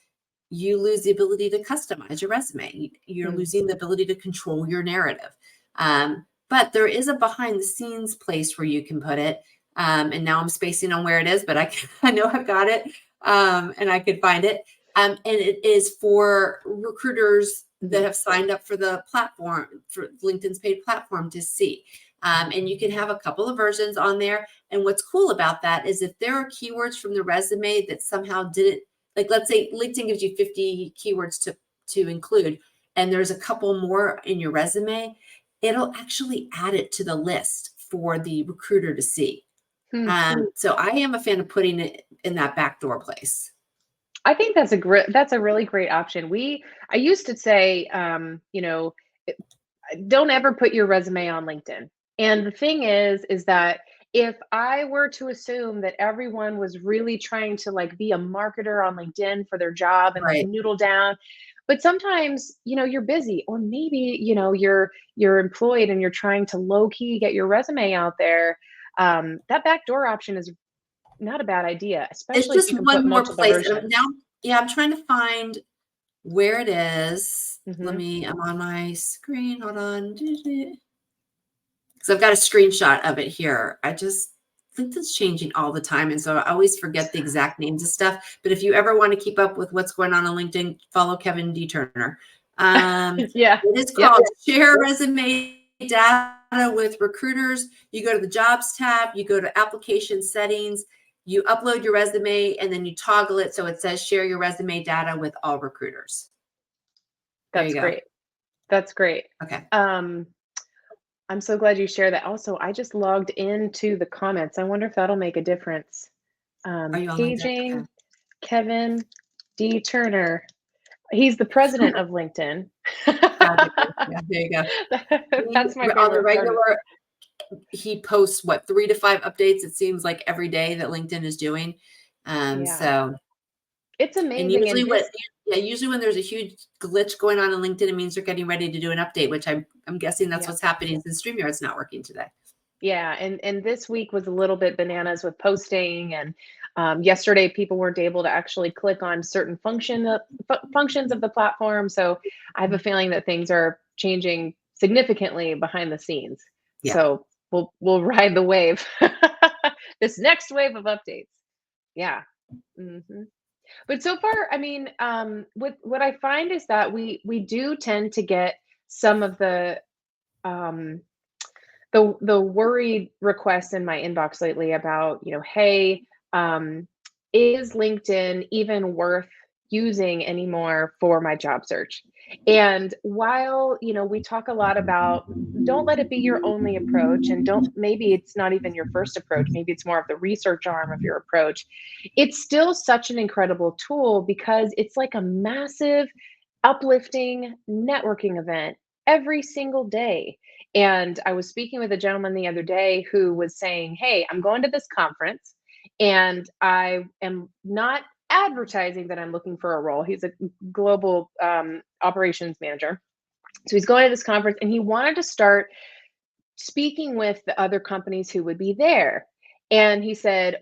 you lose the ability to customize your resume. You're losing the ability to control your narrative. But there is a behind the scenes place where you can put it. And now I'm spacing on where it is, but I know I've got it, and I could find it. And it is for recruiters that have signed up for the platform, for LinkedIn's paid platform, to see. And you can have a couple of versions on there. And what's cool about that is if there are keywords from the resume that somehow didn't, like, let's say LinkedIn gives you 50 keywords to include, and there's a couple more in your resume, it'll actually add it to the list for the recruiter to see. So I am a fan of putting it in that backdoor place. I think that's a really great option. I used to say, don't ever put your resume on LinkedIn. And the thing is that if I were to assume that everyone was really trying to like be a marketer on LinkedIn for their job and like noodle down, but sometimes, you're busy, or maybe, you're employed and you're trying to low key get your resume out there. That backdoor option is not a bad idea, especially it's if you just can put one more multiple place. versions. Now, I'm trying to find where it is. Mm-hmm. I'm on my screen. Hold on. Because I've got a screenshot of it here. LinkedIn's changing all the time, and so I always forget the exact names of stuff. But if you ever want to keep up with what's going on LinkedIn, follow Kevin D. Turner. It is called Share Resume Data with Recruiters. You go to the Jobs tab, you go to Application Settings, you upload your resume, and then you toggle it so it says Share your resume data with all recruiters. That's great. That's great. Okay. I'm so glad you shared that. Also, I just logged into the comments. I wonder if that'll make a difference. Are you on Paging LinkedIn? Kevin D. Turner. He's the president of LinkedIn. Yeah, there you go. That's my favorite. On the regular, he posts 3 to 5 updates, it seems like, every day that LinkedIn is doing. So it's amazing. And usually when there's a huge glitch going on in LinkedIn, it means they're getting ready to do an update, which I'm guessing that's what's happening since StreamYard's not working today. Yeah, and this week was a little bit bananas with posting, and yesterday people weren't able to actually click on certain functions of the platform. So I have a feeling that things are changing significantly behind the scenes. Yeah. So we'll ride the wave, this next wave of updates. Yeah. But so far, I mean, what I find is that we do tend to get some of the worried requests in my inbox lately about, hey, is LinkedIn even worth, using anymore for my job search. And while, we talk a lot about don't let it be your only approach, and maybe it's not even your first approach, maybe it's more of the research arm of your approach. It's still such an incredible tool because it's like a massive uplifting networking event every single day. And I was speaking with a gentleman the other day who was saying, "Hey, I'm going to this conference and I am not advertising that I'm looking for a role." He's a global operations manager. So he's going to this conference and he wanted to start speaking with the other companies who would be there. And he said,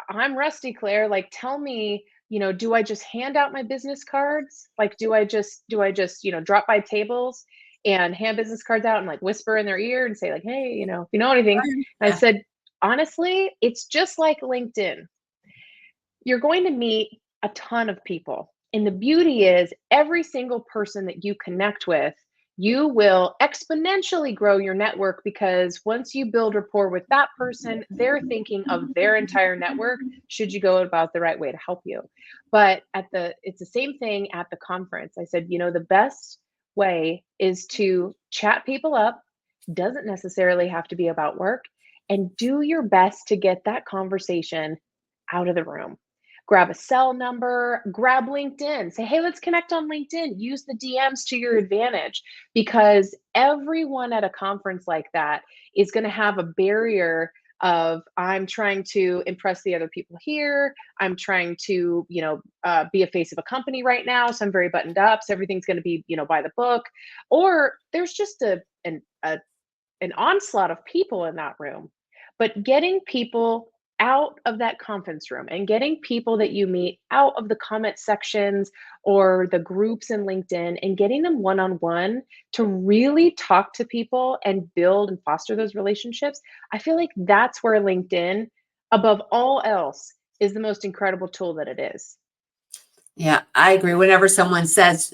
"I'm rusty, Claire. Like, tell me, do I just hand out my business cards? Like, do I just, drop by tables and hand business cards out and like whisper in their ear and say like, hey, if you know anything?" And I said, honestly, it's just like LinkedIn. You're going to meet a ton of people. And the beauty is every single person that you connect with, you will exponentially grow your network, because once you build rapport with that person, they're thinking of their entire network should you go about the right way to help you. But it's the same thing at the conference. I said, the best way is to chat people up. Doesn't necessarily have to be about work, and do your best to get that conversation out of the room. Grab a cell number, grab LinkedIn, say, hey, let's connect on LinkedIn. Use the DMs to your advantage, because everyone at a conference like that is going to have a barrier of, I'm trying to impress the other people here. I'm trying to, be a face of a company right now. So I'm very buttoned up. So everything's going to be, by the book. Or there's just an onslaught of people in that room. But getting people out of that conference room and getting people that you meet out of the comment sections or the groups in LinkedIn and getting them one-on-one to really talk to people and build and foster those relationships, I feel like that's where LinkedIn, above all else, is the most incredible tool that it is. Yeah, I agree. Whenever someone says,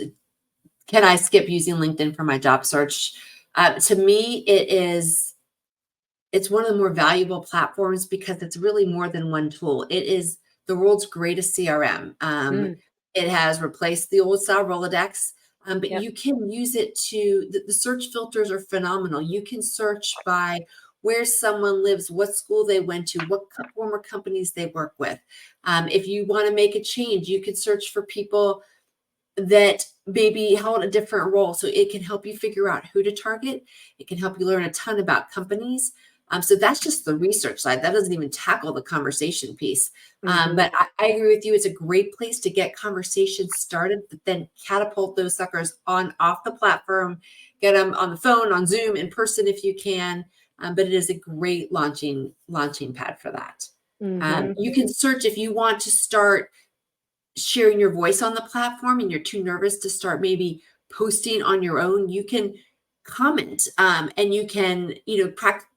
can I skip using LinkedIn for my job search? To me, it's one of the more valuable platforms because it's really more than one tool. It is the world's greatest CRM. It has replaced the old style Rolodex, but you can use it the search filters are phenomenal. You can search by where someone lives, what school they went to, what former companies they work with. If you want to make a change, you can search for people that maybe held a different role. So it can help you figure out who to target. It can help you learn a ton about companies. So that's just the research side. That doesn't even tackle the conversation piece. But I agree with you. It's a great place to get conversations started, but then catapult those suckers off the platform, get them on the phone, on Zoom, in person if you can. But it is a great launching pad for that. You can search if you want to start sharing your voice on the platform and you're too nervous to start maybe posting on your own. You can comment and you can,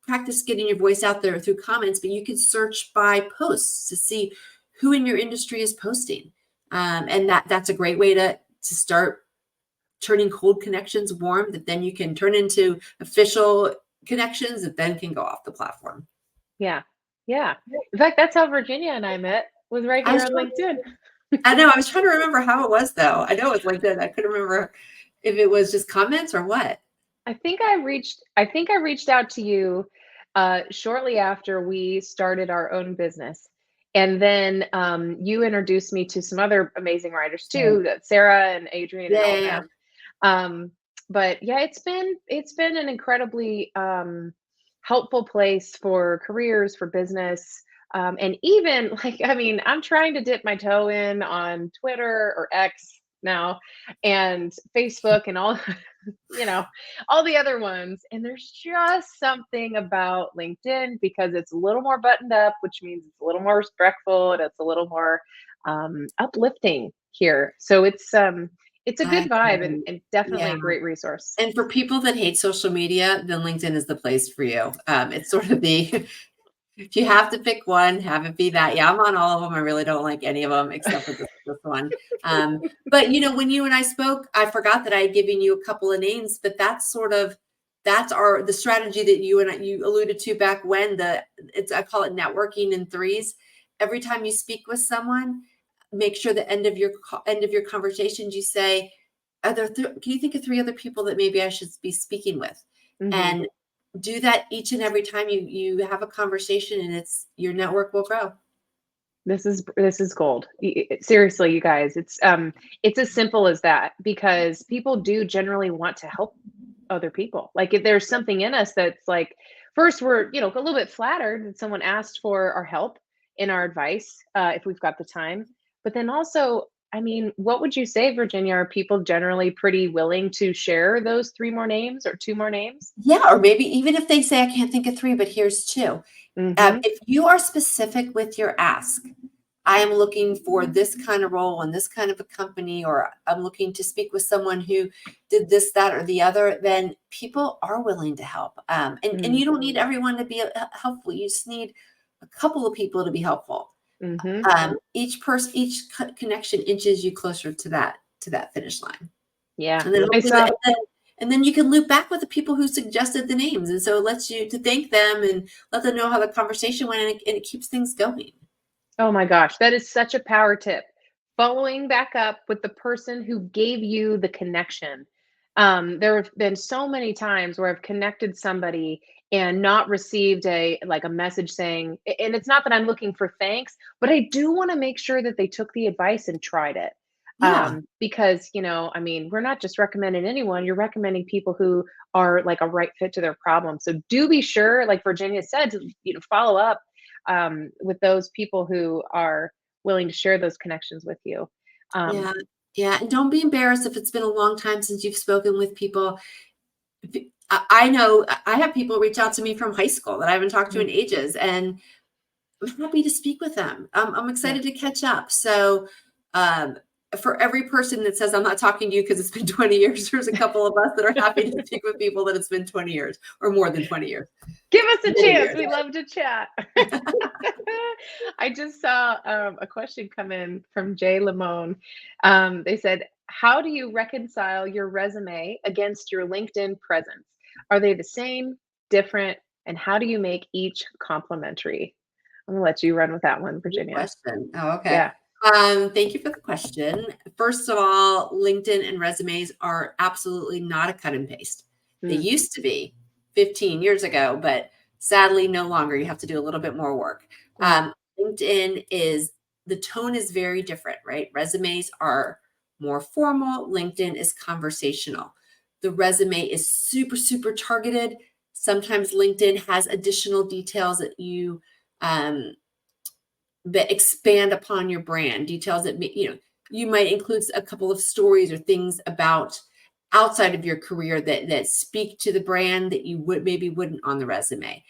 practice getting your voice out there through comments, but you can search by posts to see who in your industry is posting. And that's a great way to start turning cold connections warm that then you can turn into official connections that then can go off the platform. Yeah. In fact, that's how Virginia and I met, was right here on LinkedIn. I know. I was trying to remember how it was, though. I know it was LinkedIn. I couldn't remember if it was just comments or what. I think I reached out to you shortly after we started our own business. And then you introduced me to some other amazing writers too, Sarah and Adrian and all of them. But yeah, it's been an incredibly helpful place for careers, for business. And even I'm trying to dip my toe in on Twitter or X now and Facebook and all, all the other ones. And there's just something about LinkedIn because it's a little more buttoned up, which means it's a little more respectful and it's a little more uplifting here. So it's a good vibe and definitely a great resource. And for people that hate social media, then LinkedIn is the place for you. It's sort of if you have to pick one, have it be that. Yeah, I'm on all of them. I really don't like any of them except for this one. But when you and I spoke, I forgot that I had given you a couple of names, but that's the strategy that you alluded to back when I call it networking in threes. Every time you speak with someone, make sure the end of your conversations, you say, can you think of 3 other people that maybe I should be speaking with? Mhm. And do that each and every time you have a conversation, and your network will grow. This is gold. Seriously, you guys, it's as simple as that, because people do generally want to help other people. Like, if there's something in us that's like, first, we're, a little bit flattered that someone asked for our help and our advice, if we've got the time. But then also, I mean, what would you say, Virginia? Are people generally pretty willing to share those 3 more names or 2 more names? Yeah, or maybe even if they say, I can't think of 3, but here's 2. Mhm. If you are specific with your ask, I am looking for this kind of role in this kind of a company, or I'm looking to speak with someone who did this, that, or the other, then people are willing to help. And you don't need everyone to be helpful. You just need a couple of people to be helpful. Mhm. Each connection inches you closer to that finish line. Yeah. And then I hopefully saw and then you can loop back with the people who suggested the names. And so it lets you to thank them and let them know how the conversation went, and it keeps things going. Oh my gosh, that is such a power tip. Following back up with the person who gave you the connection. There have been so many times where I've connected somebody and not received a message saying, and it's not that I'm looking for thanks, but I do want to make sure that they took the advice and tried it. Yeah. Because, I mean, we're not just recommending anyone, you're recommending people who are like a right fit to their problem. So do be sure, like Virginia said, to, follow up with those people who are willing to share those connections with you. Yeah. Yeah. And don't be embarrassed if it's been a long time since you've spoken with people. I know I have people reach out to me from high school that I haven't talked to in ages, and I'm happy to speak with them. I'm excited to catch up. So, for every person that says I'm not talking to you because it's been 20 years, there's a couple of us that are happy to speak with people that it's been 20 years or more than 20 years. Give us a Many chance. years. We love to chat. I just saw a question come in from Jay Lamone. They said, how do you reconcile your resume against your LinkedIn presence? Are they the same, different, and how do you make each complementary? I'm gonna let you run with that one, Good Virginia. question. Oh, okay. Yeah. Thank you for the question. First of all, LinkedIn and resumes are absolutely not a cut and paste. They used to be 15 years ago, but sadly no longer. You have to do a little bit more work. LinkedIn the tone is very different, right? Resumes are more formal. LinkedIn is conversational. The resume is super, super targeted. Sometimes LinkedIn has additional details that that expand upon your brand, details that you might include a couple of stories or things about outside of your career that speak to the brand that you wouldn't on the resume.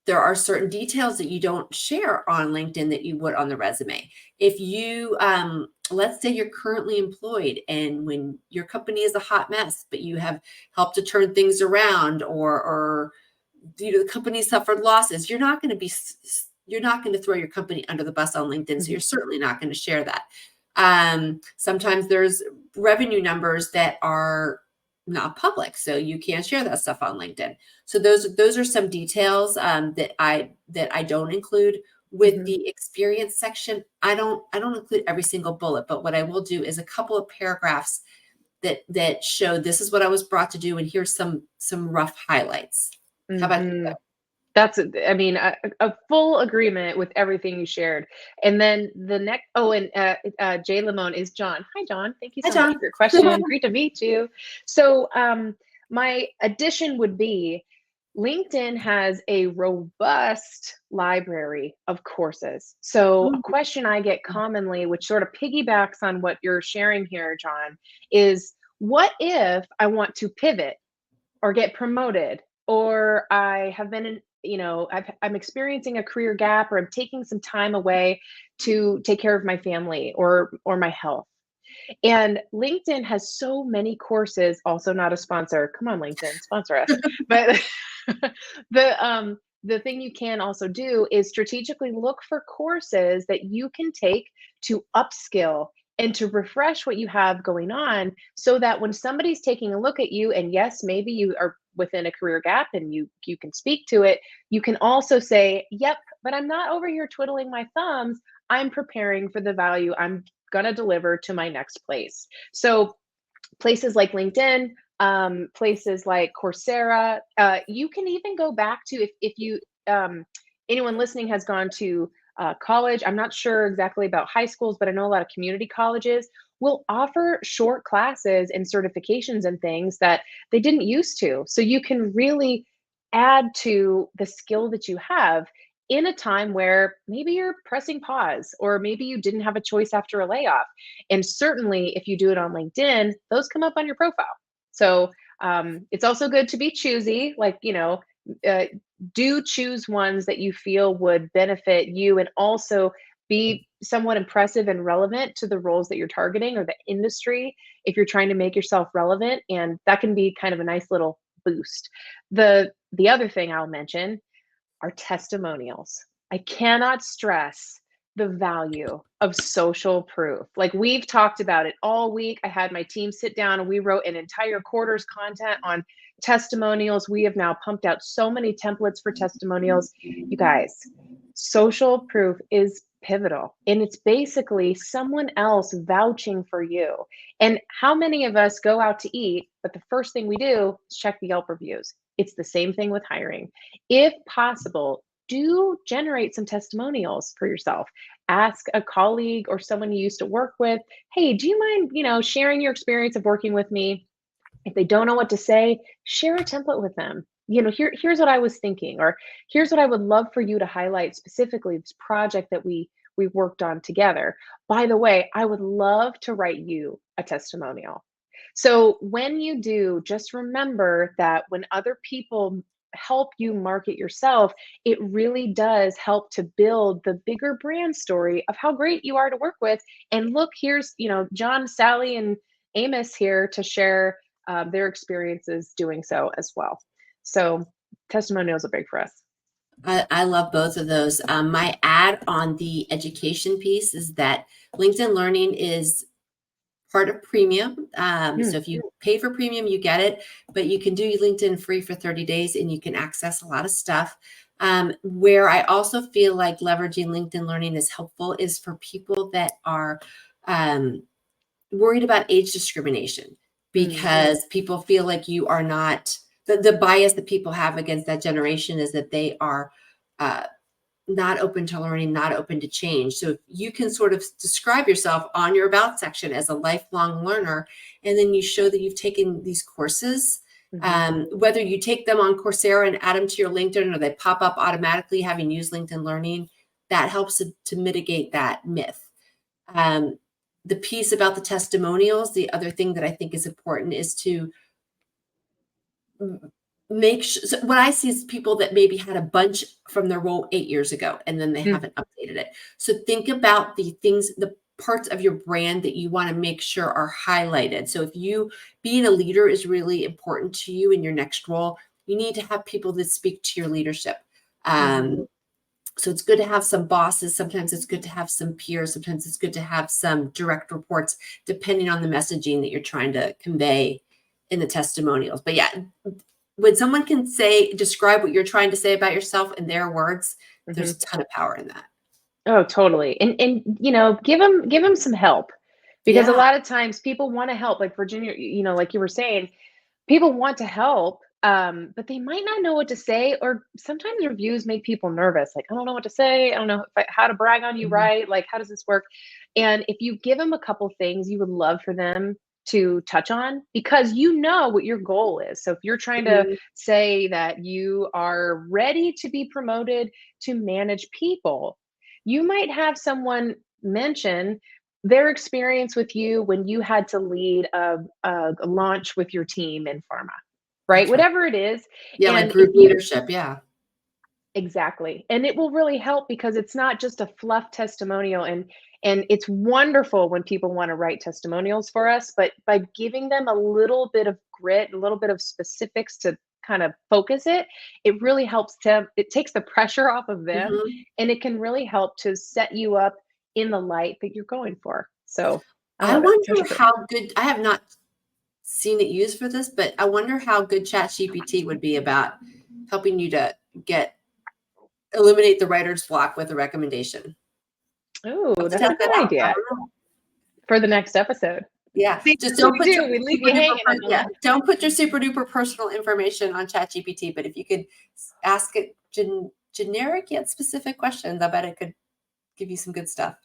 There are certain details that you don't share on LinkedIn that you would on the resume. If you let's say you're currently employed, and when your company is a hot mess, but you have helped to turn things around, or the company suffered losses, you're not going to throw your company under the bus on LinkedIn. So you're certainly not going to share that. Sometimes there's revenue numbers that are not public, so you can't share that stuff on LinkedIn. So those are some details that I don't include. With the experience section, I don't include every single bullet, but what I will do is a couple of paragraphs that show this is what I was brought to do, and here's some rough highlights. How about you? That's, I mean, a full agreement with everything you shared. And then the next, Jay Lamone is John. Hi, John. Thank you so much for your question. Great to meet you. So my addition would be LinkedIn has a robust library of courses. So a question I get commonly, which sort of piggybacks on what you're sharing here, John, is what if I want to pivot or get promoted, or I have been I'm experiencing a career gap, or I'm taking some time away to take care of my family or my health. And LinkedIn has so many courses, also not a sponsor. Come on, LinkedIn, sponsor us. But the thing you can also do is strategically look for courses that you can take to upskill and to refresh what you have going on, so that when somebody's taking a look at you, and yes, maybe you are within a career gap and you can speak to it, you can also say, yep, but I'm not over here twiddling my thumbs. I'm preparing for the value I'm going to deliver to my next place. So places like LinkedIn, places like Coursera, you can even go back to if you anyone listening has gone to college. I'm not sure exactly about high schools, but I know a lot of community colleges will offer short classes and certifications and things that they didn't used to. So you can really add to the skill that you have in a time where maybe you're pressing pause or maybe you didn't have a choice after a layoff. And certainly if you do it on LinkedIn, those come up on your profile. So it's also good to be choosy, like, uh, do choose ones that you feel would benefit you and also be somewhat impressive and relevant to the roles that you're targeting or the industry if you're trying to make yourself relevant. And that can be kind of a nice little boost. The other thing I'll mention are testimonials. I cannot stress the value of social proof. Like we've talked about it all week. I had my team sit down and we wrote an entire quarter's content on testimonials. We have now pumped out so many templates for testimonials. You guys, social proof is pivotal. And it's basically someone else vouching for you. And how many of us go out to eat, but the first thing we do is check the Yelp reviews? It's the same thing with hiring. If possible, do generate some testimonials for yourself. Ask a colleague or someone you used to work with, hey, do you mind, sharing your experience of working with me? If they don't know what to say, share a template with them. Here's what I was thinking, or here's what I would love for you to highlight specifically this project that we worked on together. By the way, I would love to write you a testimonial. So when you do, just remember that when other people help you market yourself, it really does help to build the bigger brand story of how great you are to work with. And look, here's, John, Sally, and Amos here to share their experiences doing so as well. So testimonials are big for us. I love both of those. My add on the education piece is that LinkedIn Learning is part of premium. So if you pay for premium, you get it, but you can do LinkedIn free for 30 days and you can access a lot of stuff. Where I also feel like leveraging LinkedIn Learning is helpful is for people that are worried about age discrimination, because people feel like you are not, the bias that people have against that generation is that they are not open to learning, not open to change. So if you can sort of describe yourself on your about section as a lifelong learner, and then you show that you've taken these courses, whether you take them on Coursera and add them to your LinkedIn or they pop up automatically having used LinkedIn Learning, that helps to mitigate that myth. The piece about the testimonials, the other thing that I think is important is to make sure. So what I see is people that maybe had a bunch from their role 8 years ago and then they haven't updated it. So think about the things, the parts of your brand that you want to make sure are highlighted. So if you being a leader is really important to you in your next role, you need to have people that speak to your leadership. So it's good to have some bosses. Sometimes it's good to have some peers. Sometimes it's good to have some direct reports, depending on the messaging that you're trying to convey in the testimonials. But yeah, when someone can describe what you're trying to say about yourself in their words, there's a ton of power in that. Oh, totally. And give them some help, because a lot of times people want to help, like Virginia, like you were saying, people want to help, but they might not know what to say, or sometimes reviews make people nervous. Like, I don't know what to say. I don't know how to brag on you, right? Like, how does this work? And if you give them a couple things you would love for them to touch on, because you know what your goal is. So if you're trying to say that you are ready to be promoted to manage people, you might have someone mention their experience with you when you had to lead a launch with your team in pharma, right? Whatever it is. Yeah, like group leadership. Yeah. Exactly. And it will really help, because it's not just a fluff testimonial, and it's wonderful when people want to write testimonials for us, but by giving them a little bit of grit, a little bit of specifics to kind of focus it, it really helps it takes the pressure off of them, and it can really help to set you up in the light that you're going for. So I wonder how good, I have not seen it used for this, but I wonder how good ChatGPT would be about helping you to eliminate the writer's block with a recommendation. Oh, Let's that's a test that good out. I idea don't know. for the next episode. Yeah, See, just that's don't what put we your do. We leave super you hanging duper, on that. don't put your super duper personal information on ChatGPT. But if you could ask it generic yet specific questions, I bet it could give you some good stuff.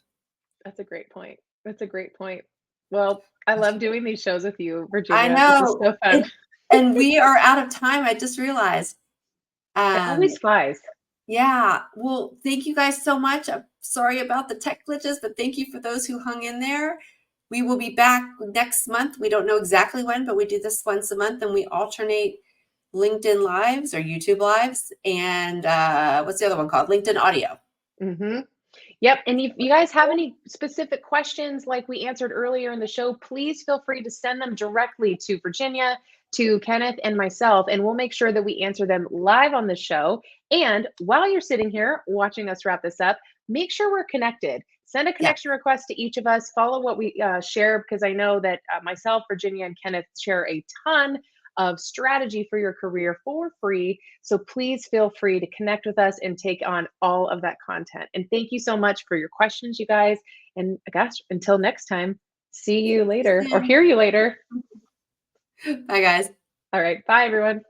That's a great point. That's a great point. Well, I love doing these shows with you, I Virginia. know. This is so fun. And we are out of time. I just realized. It always flies. Yeah. Well, thank you guys so much. I'm sorry about the tech glitches, but thank you for those who hung in there. We will be back next month. We don't know exactly when, but we do this once a month, and we alternate LinkedIn Lives or YouTube Lives. And what's the other one called? LinkedIn Audio. Mm-hmm. Yep. And if you guys have any specific questions like we answered earlier in the show, please feel free to send them directly to Virginia, to Kenneth, and myself, and we'll make sure that we answer them live on the show. And while you're sitting here watching us wrap this up, make sure we're connected. Send a connection request to each of us. Follow what we share, because I know that myself, Virginia, and Kenneth share a ton of strategy for your career for free. So please feel free to connect with us and take on all of that content. And thank you so much for your questions, you guys. And gosh, until next time, see you later or hear you later. Bye, guys. All right. Bye, everyone.